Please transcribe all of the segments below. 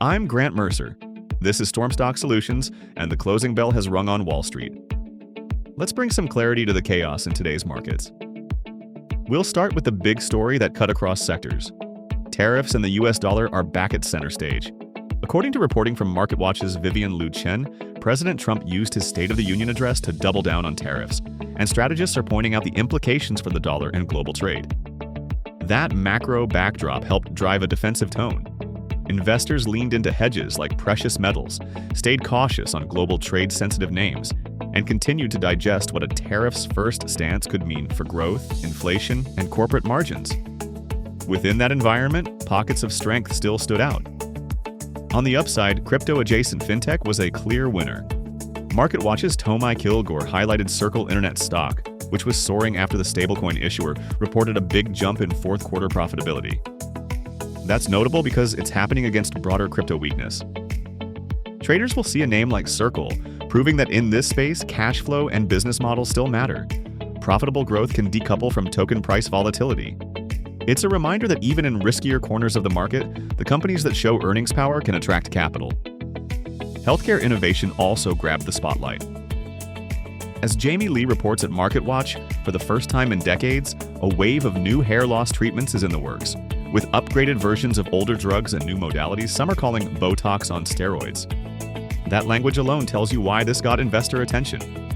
I'm Grant Mercer. This is Storm Stock Solutions, and the closing bell has rung on Wall Street. Let's bring some clarity to the chaos in today's markets. We'll start with the big story that cut across sectors. Tariffs and the US dollar are back at center stage. According to reporting from MarketWatch's Vivian Liu Chen, President Trump used his State of the Union address to double down on tariffs, and strategists are pointing out the implications for the dollar and global trade. That macro backdrop helped drive a defensive tone. Investors leaned into hedges like precious metals, stayed cautious on global trade-sensitive names, and continued to digest what a tariffs-first stance could mean for growth, inflation, and corporate margins. Within that environment, pockets of strength still stood out. On the upside, crypto-adjacent fintech was a clear winner. MarketWatch's Tomai Kilgore highlighted Circle Internet stock, which was soaring after the stablecoin issuer reported a big jump in fourth quarter profitability. That's notable because it's happening against broader crypto weakness. Traders will see a name like Circle, proving that in this space, cash flow and business models still matter. Profitable growth can decouple from token price volatility. It's a reminder that even in riskier corners of the market, the companies that show earnings power can attract capital. Healthcare innovation also grabbed the spotlight. As Jamie Lee reports at MarketWatch, for the first time in decades, a wave of new hair loss treatments is in the works. With upgraded versions of older drugs and new modalities, some are calling Botox on steroids. That language alone tells you why this got investor attention.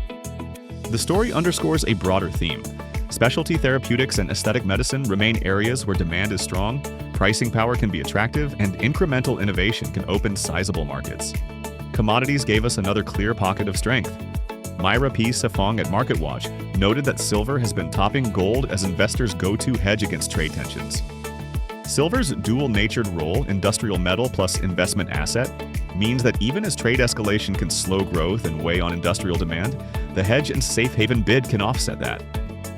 The story underscores a broader theme. Specialty therapeutics and aesthetic medicine remain areas where demand is strong, pricing power can be attractive, and incremental innovation can open sizable markets. Commodities gave us another clear pocket of strength. Myra P. Safong at MarketWatch noted that silver has been topping gold as investors' go-to hedge against trade tensions. Silver's dual-natured role, industrial metal plus investment asset, means that even as trade escalation can slow growth and weigh on industrial demand, the hedge and safe haven bid can offset that.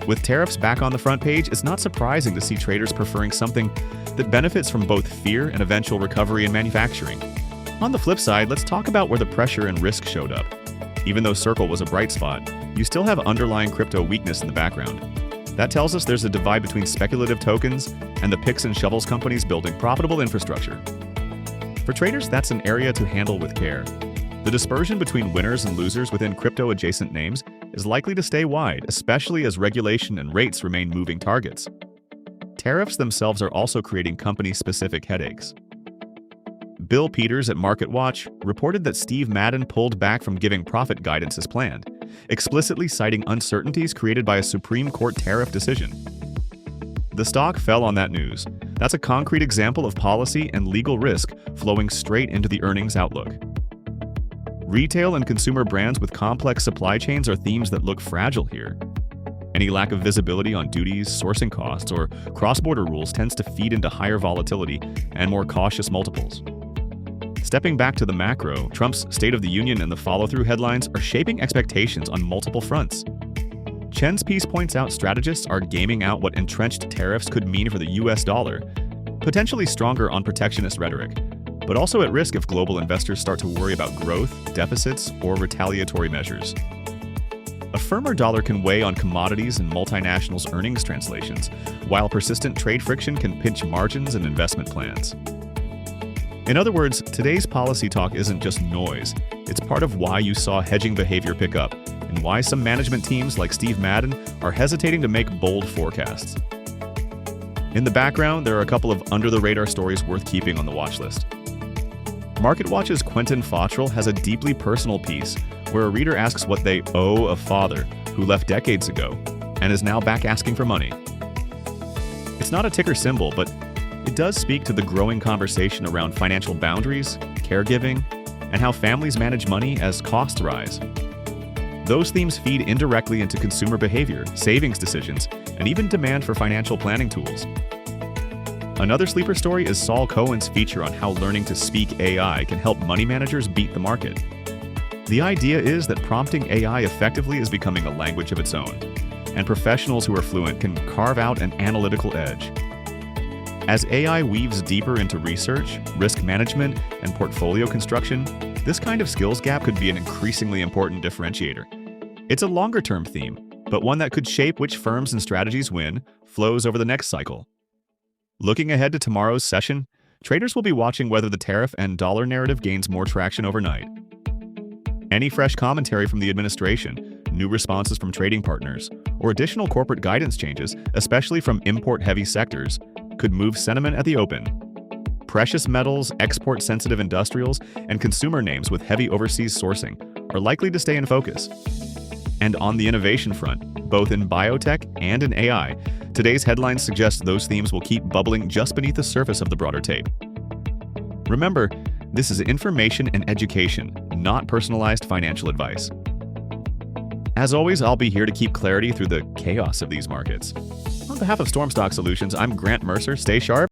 With tariffs back on the front page, it's not surprising to see traders preferring something that benefits from both fear and eventual recovery in manufacturing. On the flip side, let's talk about where the pressure and risk showed up. Even though Circle was a bright spot, you still have underlying crypto weakness in the background. That tells us there's a divide between speculative tokens and the picks and shovels companies building profitable infrastructure. For traders, that's an area to handle with care. The dispersion between winners and losers within crypto-adjacent names is likely to stay wide, especially as regulation and rates remain moving targets. Tariffs themselves are also creating company-specific headaches. Bill Peters at MarketWatch reported that Steve Madden pulled back from giving profit guidance as planned, explicitly citing uncertainties created by a Supreme Court tariff decision. The stock fell on that news. That's a concrete example of policy and legal risk flowing straight into the earnings outlook. Retail and consumer brands with complex supply chains are themes that look fragile here. Any lack of visibility on duties, sourcing costs, or cross-border rules tends to feed into higher volatility and more cautious multiples. Stepping back to the macro, Trump's State of the Union and the follow-through headlines are shaping expectations on multiple fronts. Chen's piece points out strategists are gaming out what entrenched tariffs could mean for the US dollar, potentially stronger on protectionist rhetoric, but also at risk if global investors start to worry about growth, deficits, or retaliatory measures. A firmer dollar can weigh on commodities and multinationals' earnings translations, while persistent trade friction can pinch margins and investment plans. In other words, today's policy talk isn't just noise. It's part of why you saw hedging behavior pick up, and why some management teams like Steve Madden are hesitating to make bold forecasts. In the background, there are a couple of under-the-radar stories worth keeping on the watch list. MarketWatch's Quentin Fottrell has a deeply personal piece where a reader asks what they owe a father who left decades ago and is now back asking for money. It's not a ticker symbol, but it does speak to the growing conversation around financial boundaries, caregiving, and how families manage money as costs rise. Those themes feed indirectly into consumer behavior, savings decisions, and even demand for financial planning tools. Another sleeper story is Saul Cohen's feature on how learning to speak AI can help money managers beat the market. The idea is that prompting AI effectively is becoming a language of its own, and professionals who are fluent can carve out an analytical edge. As AI weaves deeper into research, risk management, and portfolio construction, this kind of skills gap could be an increasingly important differentiator. It's a longer-term theme, but one that could shape which firms and strategies win flows over the next cycle. Looking ahead to tomorrow's session, traders will be watching whether the tariff and dollar narrative gains more traction overnight. Any fresh commentary from the administration, new responses from trading partners, or additional corporate guidance changes, especially from import-heavy sectors, could move sentiment at the open. Precious metals, export-sensitive industrials, and consumer names with heavy overseas sourcing are likely to stay in focus. And on the innovation front, both in biotech and in AI, today's headlines suggest those themes will keep bubbling just beneath the surface of the broader tape. Remember, this is information and education, not personalized financial advice. As always, I'll be here to keep clarity through the chaos of these markets. On behalf of Stormstock Solutions, I'm Grant Mercer. Stay sharp